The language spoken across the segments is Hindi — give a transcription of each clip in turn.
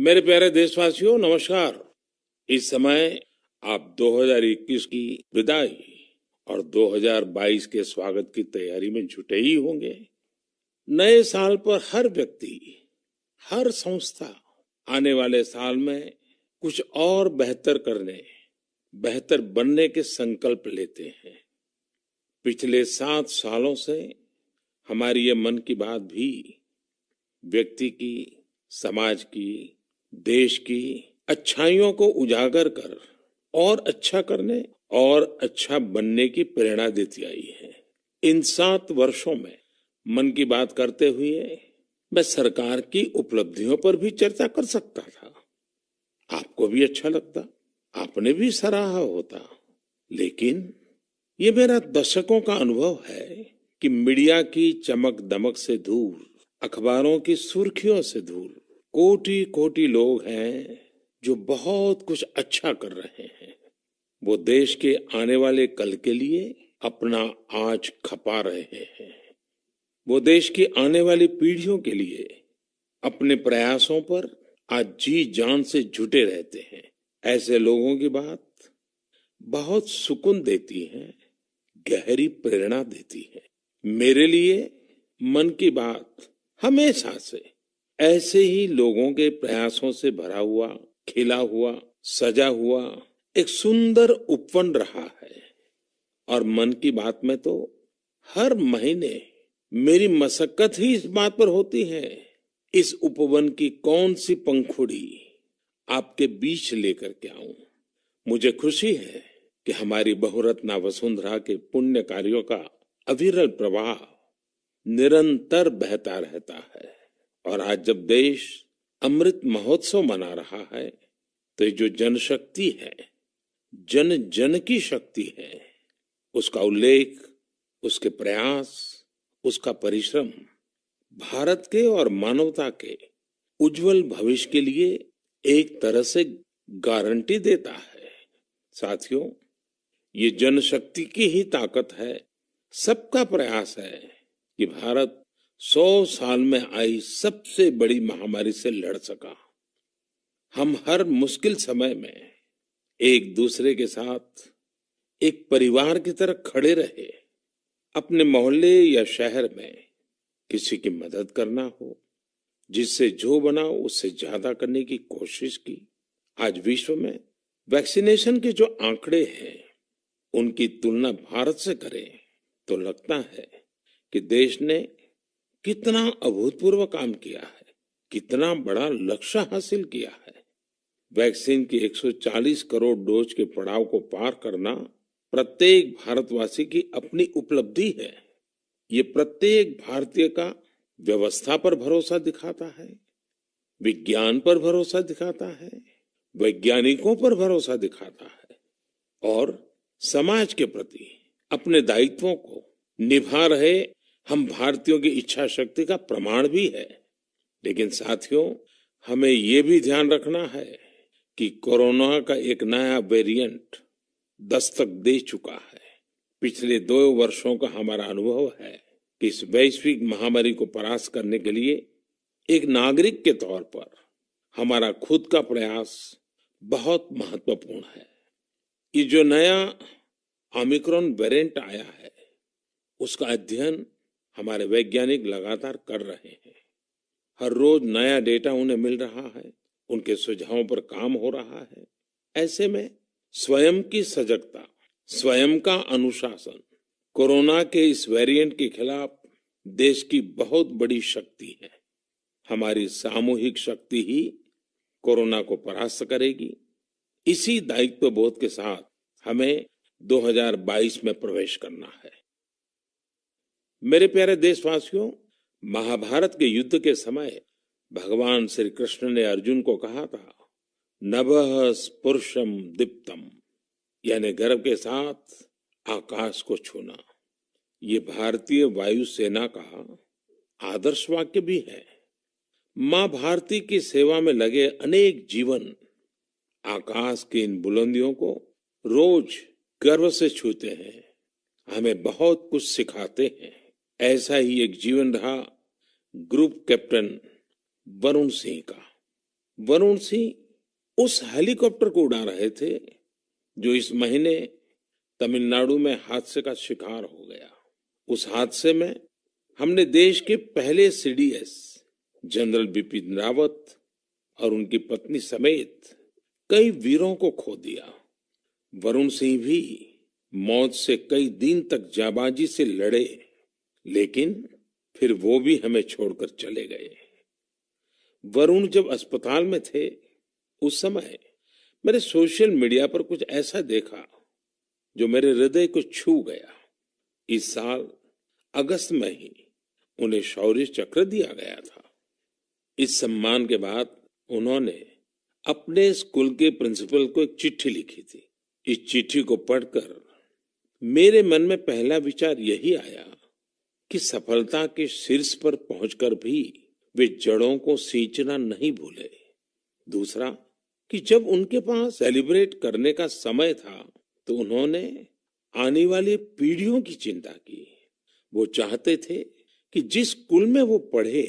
मेरे प्यारे देशवासियों, नमस्कार। इस समय आप 2021 की विदाई और 2022 के स्वागत की तैयारी में जुटे ही होंगे। नए साल पर हर व्यक्ति, हर संस्था आने वाले साल में कुछ और बेहतर करने, बेहतर बनने के संकल्प लेते हैं। पिछले 7 सालों से हमारी ये मन की बात भी व्यक्ति की, समाज की, देश की अच्छाइयों को उजागर कर और अच्छा करने और अच्छा बनने की प्रेरणा देती आई है। इन 7 वर्षों में मन की बात करते हुए मैं सरकार की उपलब्धियों पर भी चर्चा कर सकता था। आपको भी अच्छा लगता, आपने भी सराहा होता। लेकिन ये मेरा दशकों का अनुभव है कि मीडिया की चमक दमक से दूर, अखबारों की सुर्खियों से दूर कोटि कोटि लोग हैं जो बहुत कुछ अच्छा कर रहे हैं। वो देश के आने वाले कल के लिए अपना आज खपा रहे हैं। वो देश की आने वाली पीढ़ियों के लिए अपने प्रयासों पर आज जी जान से जुटे रहते हैं। ऐसे लोगों की बात बहुत सुकून देती है, गहरी प्रेरणा देती है। मेरे लिए मन की बात हमेशा से ऐसे ही लोगों के प्रयासों से भरा हुआ, खिला हुआ, सजा हुआ एक सुंदर उपवन रहा है। और मन की बात में तो हर महीने मेरी मशक्कत ही इस बात पर होती है, इस उपवन की कौन सी पंखुड़ी आपके बीच लेकर के आऊं। मुझे खुशी है कि हमारी बहुरत्ना वसुंधरा के पुण्य कार्यों का अविरल प्रवाह निरंतर बहता रहता है। और आज जब देश अमृत महोत्सव मना रहा है, तो ये जो जनशक्ति है, जन जन की शक्ति है, उसका उल्लेख, उसके प्रयास, उसका परिश्रम भारत के और मानवता के उज्जवल भविष्य के लिए एक तरह से गारंटी देता है। साथियों, ये जनशक्ति की ही ताकत है, सबका प्रयास है कि भारत 100 साल में आई सबसे बड़ी महामारी से लड़ सका। हम हर मुश्किल समय में एक दूसरे के साथ एक परिवार की तरह खड़े रहे। अपने मोहल्ले या शहर में किसी की मदद करना हो, जिससे जो बना उससे ज्यादा करने की कोशिश की। आज विश्व में वैक्सीनेशन के जो आंकड़े हैं, उनकी तुलना भारत से करें तो लगता है कि देश ने कितना अभूतपूर्व काम किया है, कितना बड़ा लक्ष्य हासिल किया है। वैक्सीन की 140 करोड़ डोज के पड़ाव को पार करना प्रत्येक भारतवासी की अपनी उपलब्धि है। ये प्रत्येक भारतीय का व्यवस्था पर भरोसा दिखाता है, विज्ञान पर भरोसा दिखाता है, वैज्ञानिकों पर भरोसा दिखाता है और समाज के प्रति अपने दायित्वों को निभा रहे हम भारतीयों की इच्छा शक्ति का प्रमाण भी है। लेकिन साथियों, हमें ये भी ध्यान रखना है कि कोरोना का एक नया वेरिएंट दस्तक दे चुका है। पिछले 2 वर्षों का हमारा अनुभव है कि इस वैश्विक महामारी को परास्त करने के लिए एक नागरिक के तौर पर हमारा खुद का प्रयास बहुत महत्वपूर्ण है। ये जो नया ओमिक्रॉन वेरिएंट आया है, उसका अध्ययन हमारे वैज्ञानिक लगातार कर रहे हैं। हर रोज नया डेटा उन्हें मिल रहा है, उनके सुझावों पर काम हो रहा है। ऐसे में स्वयं की सजगता, स्वयं का अनुशासन कोरोना के इस वेरिएंट के खिलाफ देश की बहुत बड़ी शक्ति है। हमारी सामूहिक शक्ति ही कोरोना को परास्त करेगी। इसी दायित्व बोध के साथ हमें 2022 में प्रवेश करना है। मेरे प्यारे देशवासियों, महाभारत के युद्ध के समय भगवान श्री कृष्ण ने अर्जुन को कहा था, नभः स्पुरुषम दीप्तम, यानी गर्व के साथ आकाश को छूना। ये भारतीय वायुसेना का आदर्श वाक्य भी है। मां भारती की सेवा में लगे अनेक जीवन आकाश की इन बुलंदियों को रोज गर्व से छूते हैं, हमें बहुत कुछ सिखाते हैं। ऐसा ही एक जीवन रहा ग्रुप कैप्टन वरुण सिंह का, वरुण सिंह उस हेलीकॉप्टर को उड़ा रहे थे जो इस महीने तमिलनाडु में हादसे का शिकार हो गया। उस हादसे में हमने देश के पहले सीडीएस जनरल बिपिन रावत और उनकी पत्नी समेत कई वीरों को खो दिया। वरुण सिंह भी मौत से कई दिन तक जाबाजी से लड़े, लेकिन फिर वो भी हमें छोड़कर चले गए। वरुण जब अस्पताल में थे, उस समय मैंने सोशल मीडिया पर कुछ ऐसा देखा जो मेरे हृदय को छू गया। इस साल अगस्त में ही उन्हें शौर्य चक्र दिया गया था। इस सम्मान के बाद उन्होंने अपने स्कूल के प्रिंसिपल को एक चिट्ठी लिखी थी। इस चिट्ठी को पढ़कर मेरे मन में पहला विचार यही आया कि सफलता के शीर्ष पर पहुंचकर भी वे जड़ों को सींचना नहीं भूले। दूसरा कि जब उनके पास सेलिब्रेट करने का समय था तो उन्होंने आने वाली पीढ़ियों की चिंता की। वो चाहते थे कि जिस स्कूल में वो पढ़े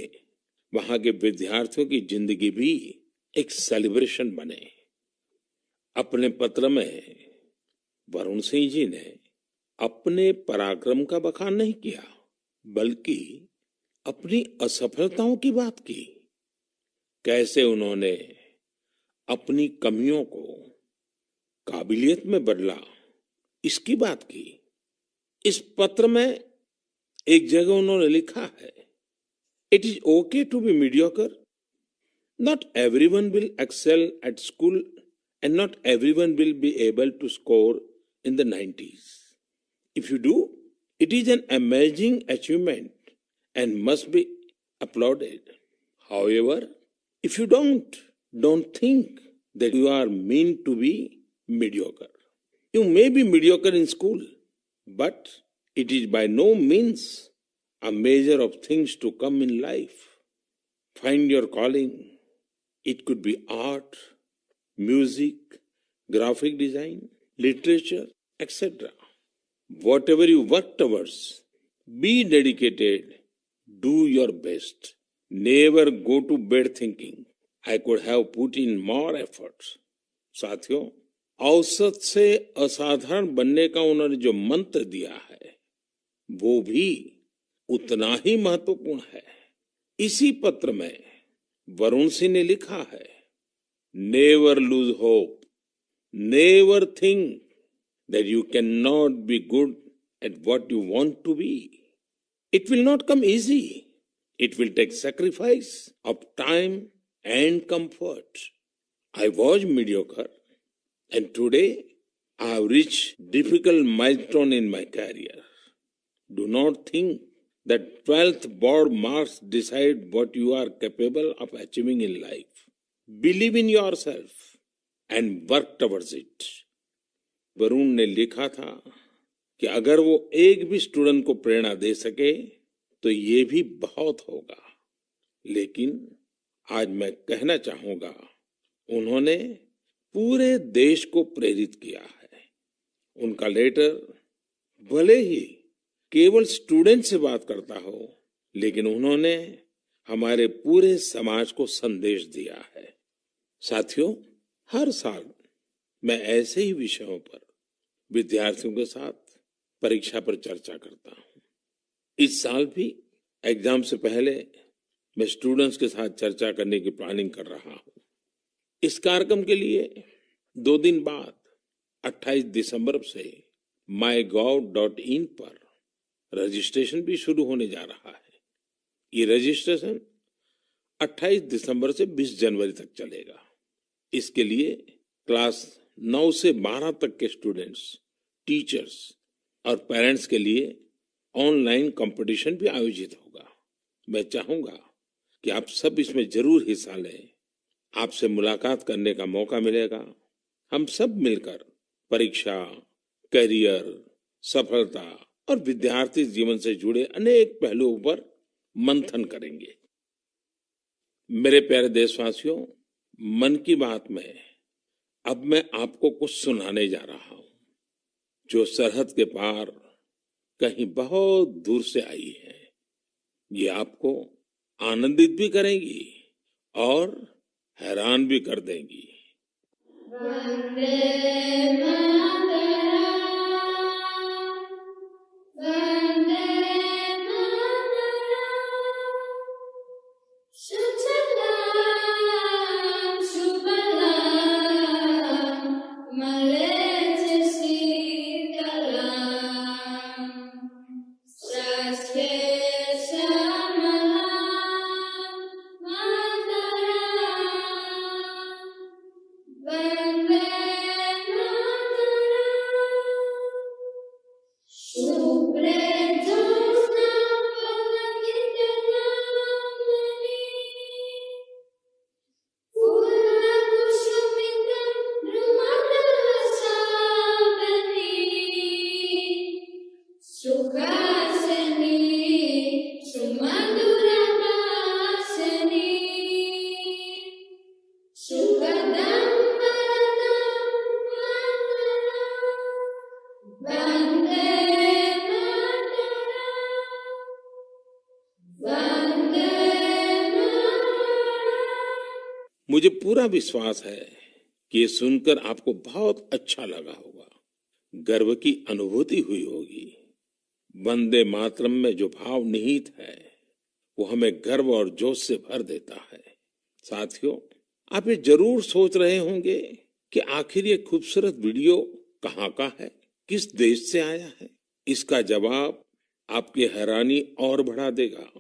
वहां के विद्यार्थियों की जिंदगी भी एक सेलिब्रेशन बने। अपने पत्र में वरुण सिंह जी ने अपने पराक्रम का बखान नहीं किया, बल्कि अपनी असफलताओं की बात की। कैसे उन्होंने अपनी कमियों को काबिलियत में बदला, इसकी बात की। इस पत्र में एक जगह उन्होंने लिखा है, it is okay to be mediocre, not everyone will excel at school and not everyone will be able to score in the 90s. If you do, it is an amazing achievement and must be applauded. However, if you don't think that you are meant to be mediocre. You may be mediocre in school, but it is by no means a measure of things to come in life. Find your calling. It could be art, music, graphic design, literature, etc. Whatever you work towards, be dedicated, do your best. Never go to bed thinking, I could have put in more efforts. साथियों, औसत से असाधारण बनने का उन्होंने जो मंत्र दिया है, वो भी उतना ही महत्वपूर्ण है। इसी पत्र में वरुण सिंह ने लिखा है, Never lose hope. Never think that you cannot be good at what you want to be. It will not come easy. It will take sacrifice of time and comfort. I was mediocre, and today I have reached difficult milestone in my career. Do not think that 12th board marks decide what you are capable of achieving in life. Believe in yourself and work towards it. Varun ने लिखा था कि अगर वो एक भी स्टूडेंट को प्रेरणा दे सके तो ये भी बहुत होगा। लेकिन आज मैं कहना चाहूंगा, उन्होंने पूरे देश को प्रेरित किया है। उनका लेटर भले ही केवल स्टूडेंट से बात करता हो, लेकिन उन्होंने हमारे पूरे समाज को संदेश दिया है। साथियों, हर साल मैं ऐसे ही विषयों पर विद्यार्थियों के साथ परीक्षा पर चर्चा करता हूं। इस साल भी एग्जाम से पहले मैं स्टूडेंट्स के साथ चर्चा करने की प्लानिंग कर रहा हूं। इस कार्यक्रम के लिए 2 दिन बाद 28 दिसंबर से mygov.in पर रजिस्ट्रेशन भी शुरू होने जा रहा है। ये रजिस्ट्रेशन 28 दिसंबर से 20 जनवरी तक चलेगा। इसके लिए क्लास 9 से 12 तक के स्टूडेंट्स, टीचर्स और पेरेंट्स के लिए ऑनलाइन कंपटीशन भी आयोजित होगा। मैं चाहूंगा कि आप सब इसमें जरूर हिस्सा लें। आपसे मुलाकात करने का मौका मिलेगा। हम सब मिलकर परीक्षा, करियर, सफलता और विद्यार्थी जीवन से जुड़े अनेक पहलुओं पर मंथन करेंगे। मेरे प्यारे देशवासियों, मन की बात में अब मैं आपको कुछ सुनाने जा रहा हूं जो सरहद के पार कहीं बहुत दूर से आई है। ये आपको आनंदित भी करेंगी और हैरान भी कर देंगी। वंदे मातरम, वंदे मातरम, सुजलाम सुफलाम मलयज शीतलाम, स्वस्ति श्यामलाम मातरम, वंदे मातरम, शुभ्रे ज्योत्स्ना पुलकितयामिनी, फूलकुसुमितं नृमदलसावनी, सुखासिनी सुमधुरभाषिणी, सुखदं वरदं मातरं, वन्दे मातरं, वन्दे मातरं। मुझे पूरा विश्वास है कि ये सुनकर आपको बहुत अच्छा लगा होगा, गर्व की अनुभूति हुई होगी। वंदे मातरम में जो भाव निहित है वो हमें गर्व और जोश से भर देता है। साथियों, आप ये जरूर सोच रहे होंगे कि आखिर ये खूबसूरत वीडियो कहाँ का है, किस देश से आया है। इसका जवाब आपकी हैरानी और बढ़ा देगा।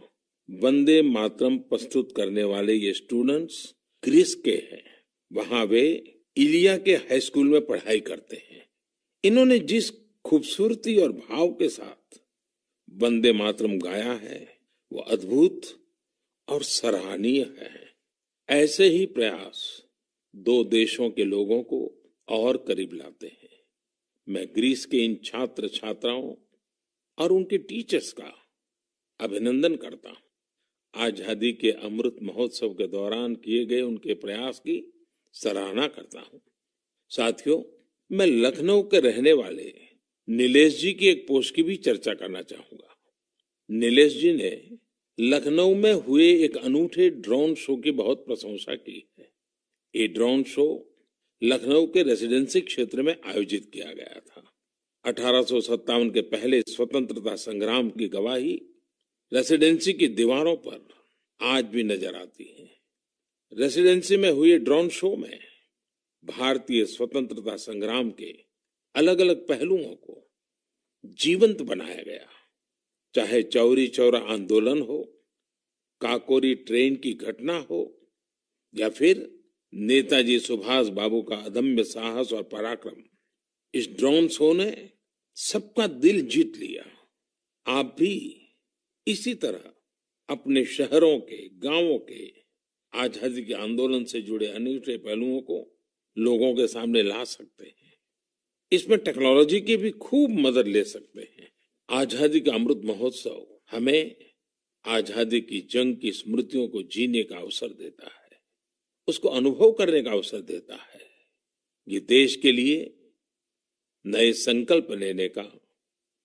वंदे मातरम प्रस्तुत करने वाले ये स्टूडेंट्स ग्रीस के हैं। वहां वे इलिया के हाई स्कूल में पढ़ाई करते हैं। इन्होंने जिस खूबसूरती और भाव के साथ वंदे मातरम गाया है वो अद्भुत और सराहनीय है। ऐसे ही प्रयास दो देशों के लोगों को और करीब लाते हैं। मैं ग्रीस के इन छात्र छात्राओं और उनके टीचर्स का अभिनंदन करता हूँ। आजादी के अमृत महोत्सव के दौरान किए गए उनके प्रयास की सराहना करता हूँ। साथियों, मैं लखनऊ के रहने वाले नीलेश जी की एक पोस्ट की भी चर्चा करना चाहूंगा। नीलेश जी ने लखनऊ में हुए एक अनूठे ड्रोन शो की बहुत प्रशंसा की है। ये ड्रोन शो लखनऊ के रेसिडेंसी क्षेत्र में आयोजित किया गया था। 1857 के पहले स्वतंत्रता संग्राम की गवाही रेसिडेंसी की दीवारों पर आज भी नजर आती है। रेसिडेंसी में हुए ड्रोन शो में भारतीय स्वतंत्रता संग्राम के अलग अलग पहलुओं को जीवंत बनाया गया। चाहे चौरी चौरा आंदोलन हो, काकोरी ट्रेन की घटना हो, या फिर नेताजी सुभाष बाबू का अदम्य साहस और पराक्रम, इस ड्रोन शो ने सबका दिल जीत लिया। आप भी इसी तरह अपने शहरों के, गांवों के आजादी के आंदोलन से जुड़े अनूठे पहलुओं को लोगों के सामने ला सकते हैं। इसमें टेक्नोलॉजी की भी खूब मदद ले सकते हैं। आजादी का अमृत महोत्सव हमें आजादी की जंग की स्मृतियों को जीने का अवसर देता है, उसको अनुभव करने का अवसर देता है। ये देश के लिए नए संकल्प लेने का,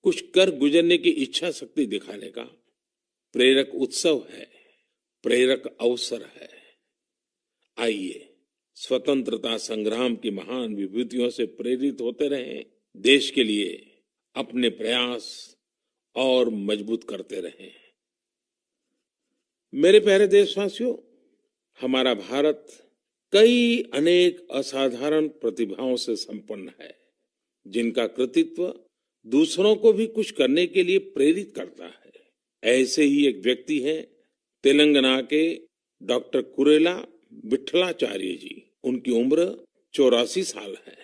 कुछ कर गुजरने की इच्छा शक्ति दिखाने का प्रेरक उत्सव है, प्रेरक अवसर है। आइए स्वतंत्रता संग्राम की महान विभूतियों से प्रेरित होते रहें, देश के लिए अपने प्रयास और मजबूत करते रहें। मेरे प्यारे देशवासियों, हमारा भारत कई अनेक असाधारण प्रतिभाओं से संपन्न है, जिनका कृतित्व दूसरों को भी कुछ करने के लिए प्रेरित करता है। ऐसे ही एक व्यक्ति हैं तेलंगाना के डॉक्टर कुरेला विठलाचार्य जी। उनकी उम्र 84 साल है।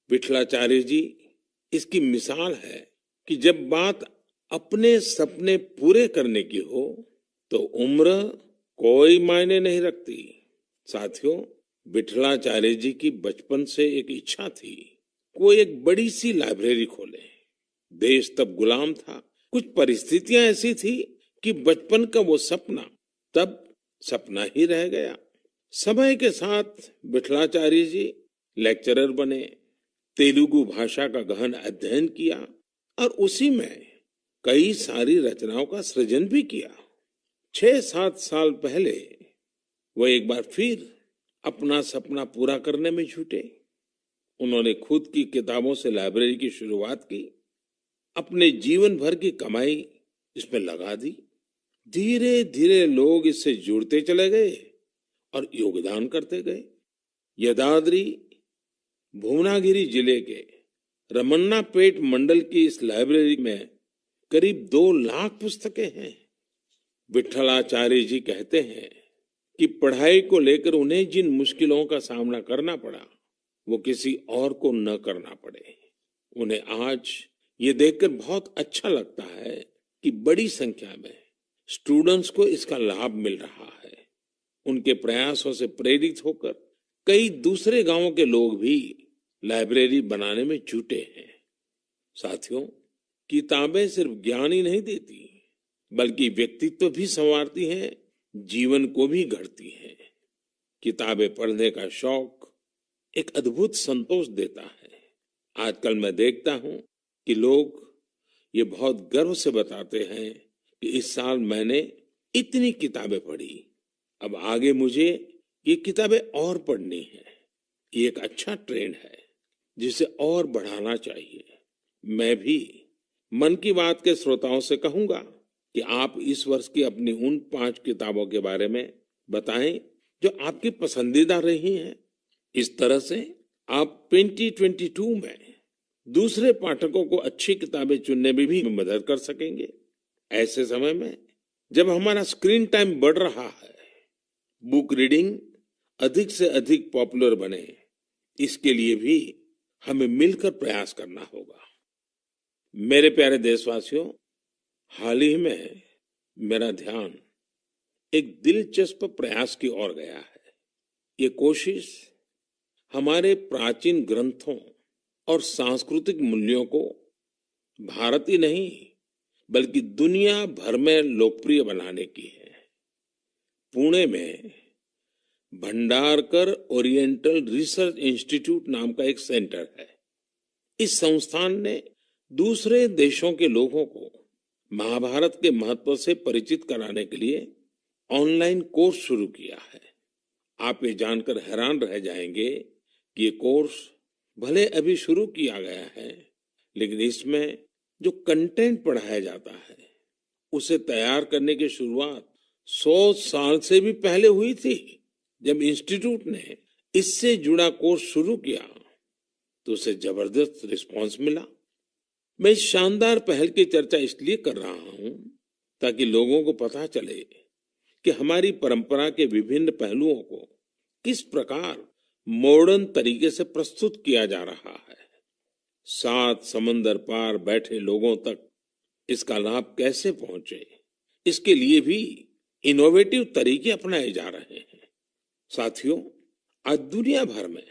विठलाचार्य जी इसकी मिसाल है कि जब बात अपने सपने पूरे करने की हो तो उम्र कोई मायने नहीं रखती। साथियों, विठलाचार्य जी की बचपन से एक इच्छा थी, वो एक बड़ी सी लाइब्रेरी खोले। देश तब गुलाम था। कुछ परिस्थितियां ऐसी थी कि बचपन का वो सपना तब सपना ही रह गया। समय के साथ विठलाचार्य जी लेक्चरर बने, तेलुगु भाषा का गहन अध्ययन किया और उसी में कई सारी रचनाओं का सृजन भी किया। 6-7 साल पहले वो एक बार फिर अपना सपना पूरा करने में जुटे। उन्होंने खुद की किताबों से लाइब्रेरी की शुरुआत की, अपने जीवन भर की कमाई इसमें लगा दी। धीरे धीरे लोग इससे जुड़ते चले गए और योगदान करते गए। यदाद्री भुवनागिरी जिले के रमन्नापेट मंडल की इस लाइब्रेरी में करीब 2 लाख पुस्तकें हैं। विठलाचार्य जी कहते हैं कि पढ़ाई को लेकर उन्हें जिन मुश्किलों का सामना करना पड़ा, वो किसी और को न करना पड़े। उन्हें आज ये देखकर बहुत अच्छा लगता है कि बड़ी संख्या में स्टूडेंट्स को इसका लाभ मिल रहा है। उनके प्रयासों से प्रेरित होकर कई दूसरे गांवों के लोग भी लाइब्रेरी बनाने में जुटे हैं। साथियों, किताबें सिर्फ ज्ञान ही नहीं देती, बल्कि व्यक्तित्व भी संवारती हैं, जीवन को भी गढ़ती हैं। किताबें पढ़ने का शौक एक अद्भुत संतोष देता है। आजकल मैं देखता हूं कि लोग ये बहुत गर्व से बताते हैं कि इस साल मैंने इतनी किताबें पढ़ी, अब आगे मुझे ये किताबें और पढ़नी है। ये एक अच्छा ट्रेंड है जिसे और बढ़ाना चाहिए। मैं भी मन की बात के श्रोताओं से कहूंगा कि आप इस वर्ष की अपनी उन 5 किताबों के बारे में बताएं जो आपकी पसंदीदा रही हैं। इस तरह से आप 2022 में दूसरे पाठकों को अच्छी किताबें चुनने में भी मदद कर सकेंगे। ऐसे समय में जब हमारा स्क्रीन टाइम बढ़ रहा है, बुक रीडिंग अधिक से अधिक पॉपुलर बने, इसके लिए भी हमें मिलकर प्रयास करना होगा। मेरे प्यारे देशवासियों, हाल ही में मेरा ध्यान एक दिलचस्प प्रयास की ओर गया है। ये कोशिश हमारे प्राचीन ग्रंथों और सांस्कृतिक मूल्यों को भारत ही नहीं बल्कि दुनिया भर में लोकप्रिय बनाने की है। पुणे में भंडारकर ओरिएंटल रिसर्च इंस्टीट्यूट नाम का एक सेंटर है। इस संस्थान ने दूसरे देशों के लोगों को महाभारत के महत्व से परिचित कराने के लिए ऑनलाइन कोर्स शुरू किया है। आप ये जानकर हैरान रह जाएंगे कि ये कोर्स भले अभी शुरू किया गया है, लेकिन इसमें जो कंटेंट पढ़ाया जाता है उसे तैयार करने की शुरुआत 100 साल से भी पहले हुई थी। जब इंस्टीट्यूट ने इससे जुड़ा कोर्स शुरू किया तो उसे जबरदस्त रिस्पांस मिला। मैं इस शानदार पहल की चर्चा इसलिए कर रहा हूं ताकि लोगों को पता चले कि हमारी परंपरा के विभिन्न पहलुओं को किस प्रकार मॉडर्न तरीके से प्रस्तुत किया जा रहा है। 7 समंदर पार बैठे लोगों तक इसका लाभ कैसे पहुंचे, इसके लिए भी इनोवेटिव तरीके अपनाए जा रहे हैं। साथियों, आज दुनिया भर में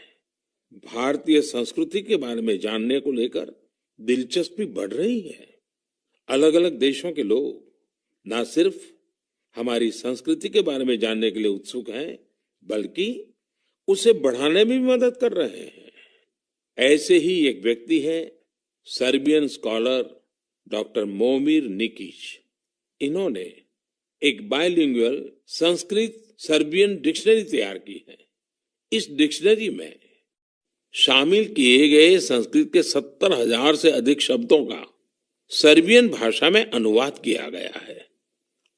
भारतीय संस्कृति के बारे में जानने को लेकर दिलचस्पी बढ़ रही है। अलग अलग देशों के लोग न सिर्फ हमारी संस्कृति के बारे में जानने के लिए उत्सुक हैं, बल्कि उसे बढ़ाने में भी मदद कर रहे हैं। ऐसे ही एक व्यक्ति है सर्बियन स्कॉलर डॉक्टर मोमिर निकिच। इन्होंने एक बायलिंगुअल संस्कृत सर्बियन डिक्शनरी तैयार की है। इस डिक्शनरी में शामिल किए गए संस्कृत के 70,000 से अधिक शब्दों का सर्बियन भाषा में अनुवाद किया गया है।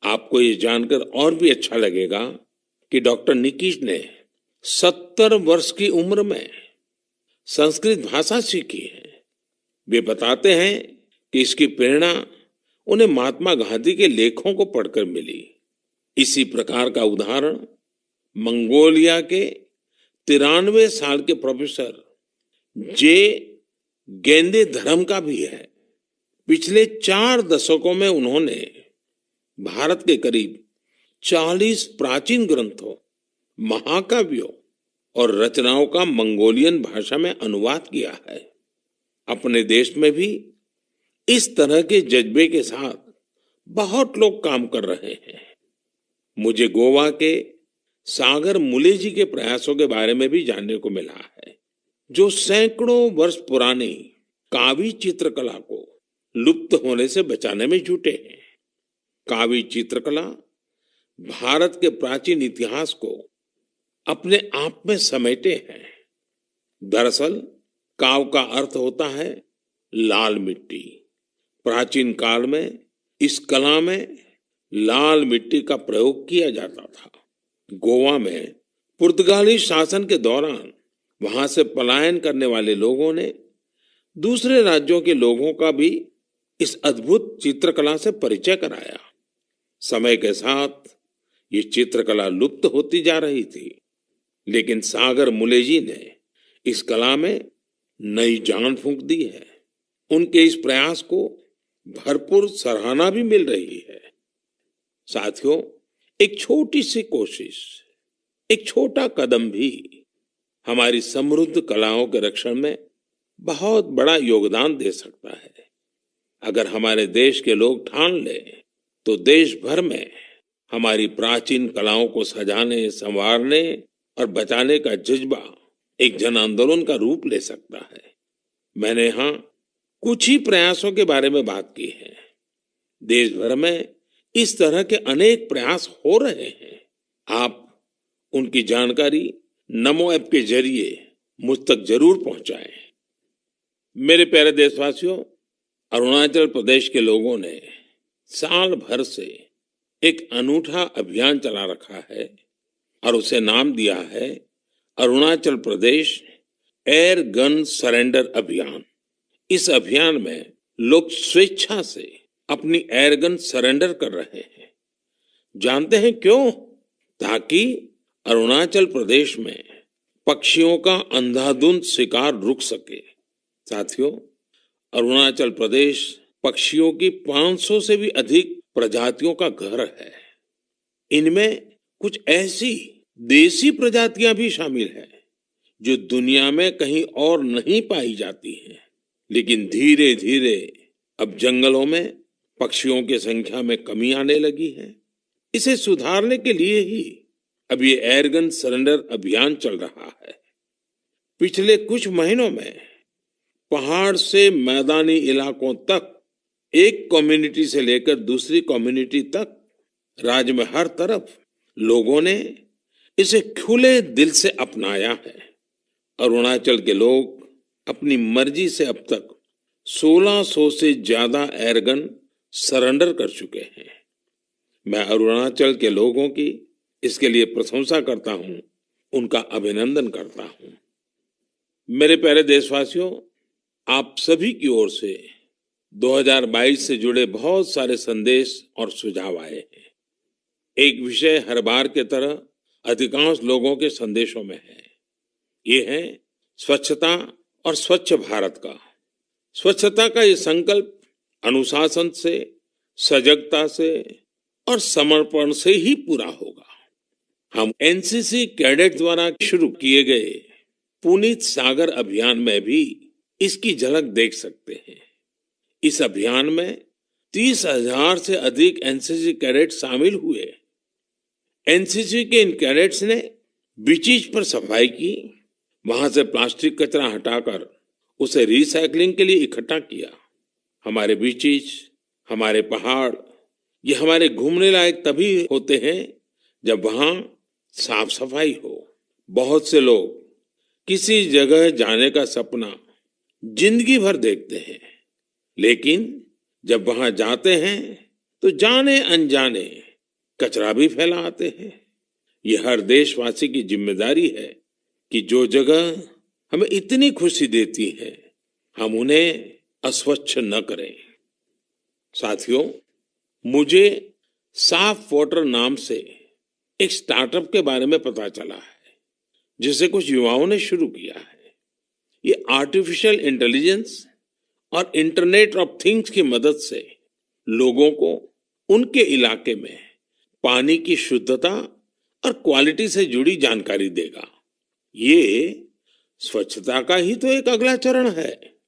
आपको ये जानकर और भी अच्छा लगेगा कि डॉक्टर निकिच ने 70 वर्ष की उम्र में संस्कृत भाषा सीखी है। वे बताते हैं कि इसकी प्रेरणा उन्हें महात्मा गांधी के लेखों को पढ़कर मिली। इसी प्रकार का उदाहरण मंगोलिया के 93 साल के प्रोफेसर जे गेंदे धर्म का भी है। पिछले 4 दशकों में उन्होंने भारत के करीब 40 प्राचीन ग्रंथों, महाकाव्यों और रचनाओं का मंगोलियन भाषा में अनुवाद किया है। अपने देश में भी इस तरह के जज्बे के साथ बहुत लोग काम कर रहे हैं। मुझे गोवा के सागर मुले जी के प्रयासों के बारे में भी जानने को मिला है, जो सैकड़ों वर्ष पुरानी कावी चित्रकला को लुप्त होने से बचाने में जुटे हैं। कावी चित्रकला भारत के प्राचीन इतिहास को अपने आप में समेटे हैं। दरअसल काव का अर्थ होता है लाल मिट्टी। प्राचीन काल में इस कला में लाल मिट्टी का प्रयोग किया जाता था। गोवा में पुर्तगाली शासन के दौरान वहां से पलायन करने वाले लोगों ने दूसरे राज्यों के लोगों का भी इस अद्भुत चित्रकला से परिचय कराया। समय के साथ ये चित्रकला लुप्त होती जा रही थी, लेकिन सागर मुले जी ने इस कला में नई जान फूंक दी है। उनके इस प्रयास को भरपूर सराहना भी मिल रही है। साथियों, एक छोटी सी कोशिश, एक छोटा कदम भी हमारी समृद्ध कलाओं के रक्षण में बहुत बड़ा योगदान दे सकता है। अगर हमारे देश के लोग ठान लें तो देश भर में हमारी प्राचीन कलाओं को सजाने, संवारने और बचाने का जज्बा एक जन आंदोलन का रूप ले सकता है। मैंने यहाँ कुछ ही प्रयासों के बारे में बात की है। देश भर में इस तरह के अनेक प्रयास हो रहे हैं। आप उनकी जानकारी नमो ऐप के जरिए मुझ तक जरूर पहुंचाएं। मेरे प्यारे देशवासियों, अरुणाचल प्रदेश के लोगों ने साल भर से एक अनूठा अभियान चला रखा है और उसे नाम दिया है Arunachal Pradesh air gun surrender अभियान। इस अभियान में लोग स्वेच्छा से अपनी एयर गन सरेंडर कर रहे हैं। जानते हैं क्यों? ताकि अरुणाचल प्रदेश में पक्षियों का अंधाधुंध शिकार रुक सके। साथियों, अरुणाचल प्रदेश पक्षियों की 500 से भी अधिक प्रजातियों का घर है। इनमें कुछ ऐसी देसी प्रजातियां भी शामिल हैं जो दुनिया में कहीं और नहीं पाई जाती हैं। लेकिन धीरे धीरे अब जंगलों में पक्षियों की संख्या में कमी आने लगी है। इसे सुधारने के लिए ही अब ये एयरगन सरेंडर अभियान चल रहा है। पिछले कुछ महीनों में पहाड़ से मैदानी इलाकों तक, एक कम्युनिटी से लेकर दूसरी कम्युनिटी तक, राज्य में हर तरफ लोगों ने इसे खुले दिल से अपनाया है। अरुणाचल के लोग अपनी मर्जी से अब तक 1600 से ज्यादा एयरगन सरेंडर कर चुके हैं। मैं अरुणाचल के लोगों की इसके लिए प्रशंसा करता हूं, उनका अभिनंदन करता हूं। मेरे प्यारे देशवासियों, आप सभी की ओर से 2022 से जुड़े बहुत सारे संदेश और सुझाव आए हैं। एक विषय हर बार के तरह अधिकांश लोगों के संदेशों में है। ये है स्वच्छता और स्वच्छ भारत का। स्वच्छता का ये संकल्प अनुशासन से, सजगता से और समर्पण से ही पूरा होगा। हम एनसीसी कैडेट द्वारा शुरू किए गए पुनीत सागर अभियान में भी इसकी झलक देख सकते हैं। इस अभियान में 30,000 से अधिक एनसीसी कैडेट शामिल हुए। एनसीसी के इन कैडेट्स ने बीचीज पर सफाई की, वहां से प्लास्टिक कचरा हटाकर उसे रिसाइकलिंग के लिए इकट्ठा किया। हमारे बीचीज, हमारे पहाड़, ये हमारे घूमने लायक तभी होते हैं जब वहां साफ सफाई हो। बहुत से लोग किसी जगह जाने का सपना जिंदगी भर देखते हैं, लेकिन जब वहां जाते हैं तो जाने अनजाने कचरा भी फैला आते हैं। ये हर देशवासी की जिम्मेदारी है कि जो जगह हमें इतनी खुशी देती है, हम उन्हें अस्वच्छ न करें। साथियों, मुझे साफ वाटर नाम से एक स्टार्टअप के बारे में पता चला है, जिसे कुछ युवाओं ने शुरू किया है। ये आर्टिफिशियल इंटेलिजेंस और इंटरनेट ऑफ थिंग्स की मदद से लोगों को उनके इलाके में पानी की शुद्धता और क्वालिटी से जुड़ी जानकारी देगा। ये स्वच्छता का ही तो एक अगला चरण है।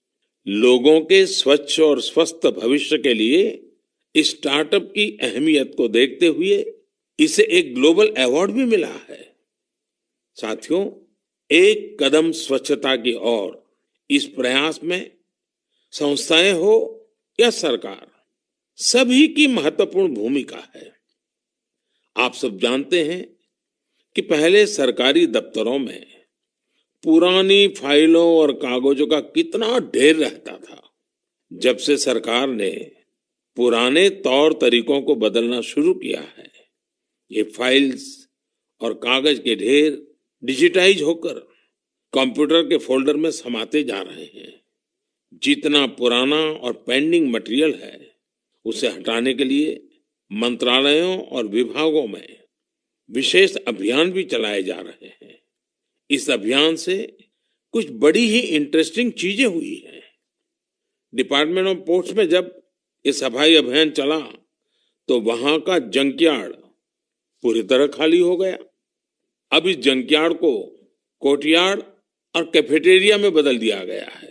लोगों के स्वच्छ और स्वस्थ भविष्य के लिए इस स्टार्टअप की अहमियत को देखते हुए इसे एक ग्लोबल अवार्ड भी मिला है। साथियों, एक कदम स्वच्छता की ओर, इस प्रयास में संस्थाएं हो या सरकार, सभी की महत्वपूर्ण भूमिका है। आप सब जानते हैं कि पहले सरकारी दफ्तरों में पुरानी फाइलों और कागजों का कितना ढेर रहता था। जब से सरकार ने पुराने तौर तरीकों को बदलना शुरू किया है, ये फाइल्स और कागज के ढेर डिजिटाइज होकर कंप्यूटर के फोल्डर में समाते जा रहे हैं। जितना पुराना और पेंडिंग मटेरियल है, उसे हटाने के लिए मंत्रालयों और विभागों में विशेष अभियान भी चलाए जा रहे हैं। इस अभियान से कुछ बड़ी ही इंटरेस्टिंग चीजें हुई हैं। डिपार्टमेंट ऑफ पोस्ट्स में जब ये सफाई अभियान चला तो वहां का जंकयार्ड पूरी तरह खाली हो गया। अब इस जंकयार्ड को कोर्टयार्ड और कैफेटेरिया में बदल दिया गया है।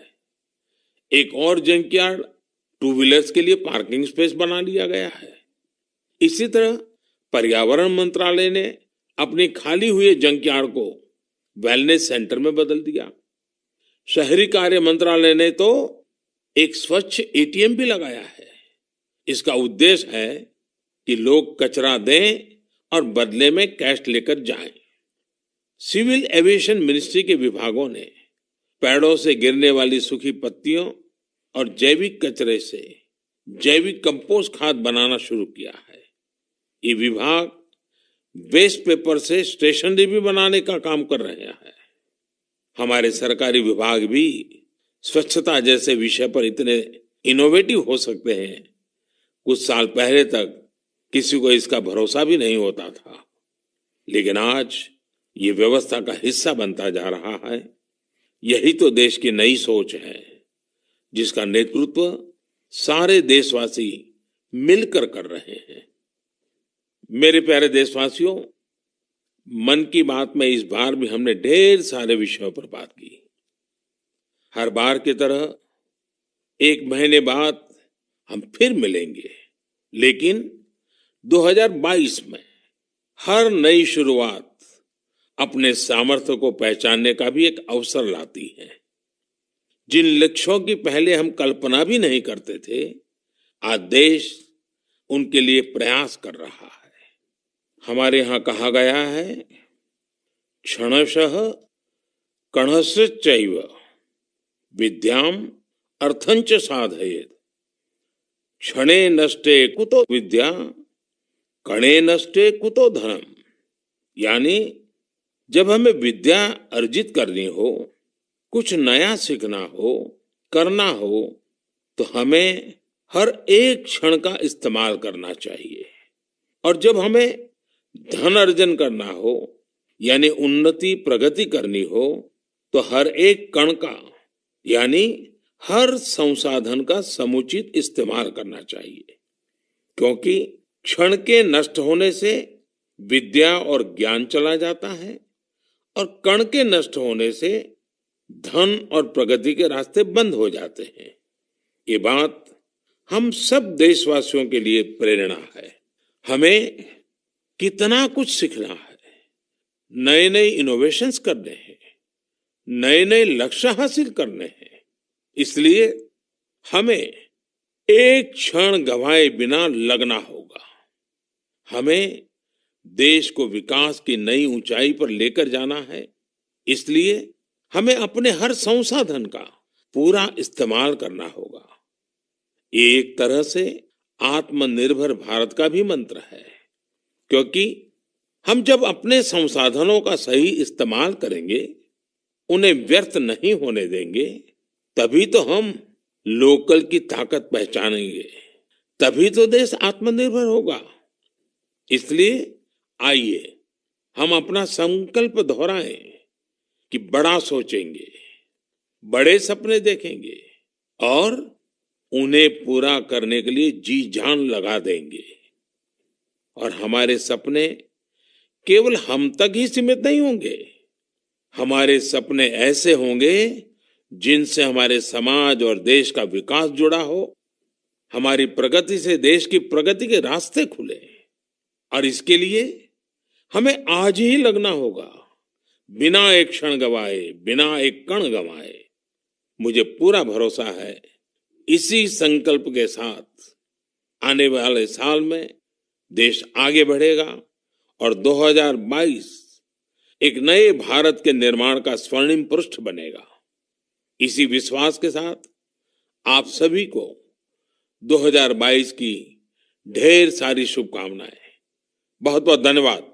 एक और जंकयार्ड टू व्हीलर्स के लिए पार्किंग स्पेस बना लिया गया है। इसी तरह पर्यावरण मंत्रालय ने अपनी खाली हुए जंकयार्ड को वेलनेस सेंटर में बदल दिया। शहरी कार्य मंत्रालय ने तो एक स्वच्छ एटीएम भी लगाया है। इसका उद्देश्य है कि लोग कचरा दें और बदले में कैश लेकर जाएं। सिविल एविएशन मिनिस्ट्री के विभागों ने पेड़ों से गिरने वाली सूखी पत्तियों और जैविक कचरे से जैविक कंपोस्ट खाद बनाना शुरू किया है। ये विभाग वेस्ट पेपर से स्टेशनरी भी बनाने का काम कर रहे हैं। हमारे सरकारी विभाग भी स्वच्छता जैसे विषय पर इतने इनोवेटिव हो सकते हैं। कुछ साल पहले तक किसी को इसका भरोसा भी नहीं होता था, लेकिन आज ये व्यवस्था का हिस्सा बनता जा रहा है। यही तो देश की नई सोच है, जिसका नेतृत्व सारे देशवासी मिलकर कर रहे हैं। मेरे प्यारे देशवासियों, मन की बात में इस बार भी हमने ढेर सारे विषयों पर बात की। हर बार की तरह 1 महीने बाद हम फिर मिलेंगे, लेकिन 2022 में हर नई शुरुआत अपने सामर्थ्य को पहचानने का भी एक अवसर लाती है। जिन लक्ष्यों की पहले हम कल्पना भी नहीं करते थे, आज देश उनके लिए प्रयास कर रहा है। हमारे यहाँ कहा गया है, क्षणशः कणश्चैव विद्याम अर्थंच साधयेत्। क्षणे नष्टे कुतो विद्या, कणे नष्टे कुतो धनम। यानी जब हमें विद्या अर्जित करनी हो, कुछ नया सीखना हो, करना हो, तो हमें हर एक क्षण का इस्तेमाल करना चाहिए। और जब हमें धन अर्जन करना हो, यानी उन्नति प्रगति करनी हो, तो हर एक कण का यानी हर संसाधन का समुचित इस्तेमाल करना चाहिए। क्योंकि क्षण के नष्ट होने से विद्या और ज्ञान चला जाता है, और कण के नष्ट होने से धन और प्रगति के रास्ते बंद हो जाते हैं। ये बात हम सब देशवासियों के लिए प्रेरणा है। हमें कितना कुछ सीखना है, नए नए इनोवेशंस करने हैं, नए नए लक्ष्य हासिल करने हैं। इसलिए हमें एक क्षण गंवाए बिना लगना होगा। हमें देश को विकास की नई ऊंचाई पर लेकर जाना है। इसलिए हमें अपने हर संसाधन का पूरा इस्तेमाल करना होगा। ये एक तरह से आत्मनिर्भर भारत का भी मंत्र है, क्योंकि हम जब अपने संसाधनों का सही इस्तेमाल करेंगे, उन्हें व्यर्थ नहीं होने देंगे, तभी तो हम लोकल की ताकत पहचानेंगे, तभी तो देश आत्मनिर्भर होगा। इसलिए आइए हम अपना संकल्प दोहराएं कि बड़ा सोचेंगे, बड़े सपने देखेंगे और उन्हें पूरा करने के लिए जी जान लगा देंगे। और हमारे सपने केवल हम तक ही सीमित नहीं होंगे। हमारे सपने ऐसे होंगे जिनसे हमारे समाज और देश का विकास जुड़ा हो। हमारी प्रगति से देश की प्रगति के रास्ते खुले। और इसके लिए हमें आज ही लगना होगा, बिना एक क्षण गवाए, बिना एक कण गवाए। मुझे पूरा भरोसा है, इसी संकल्प के साथ आने वाले साल में देश आगे बढ़ेगा और 2022 एक नए भारत के निर्माण का स्वर्णिम पृष्ठ बनेगा। इसी विश्वास के साथ आप सभी को 2022 की ढेर सारी शुभकामनाएं। बहुत बहुत धन्यवाद।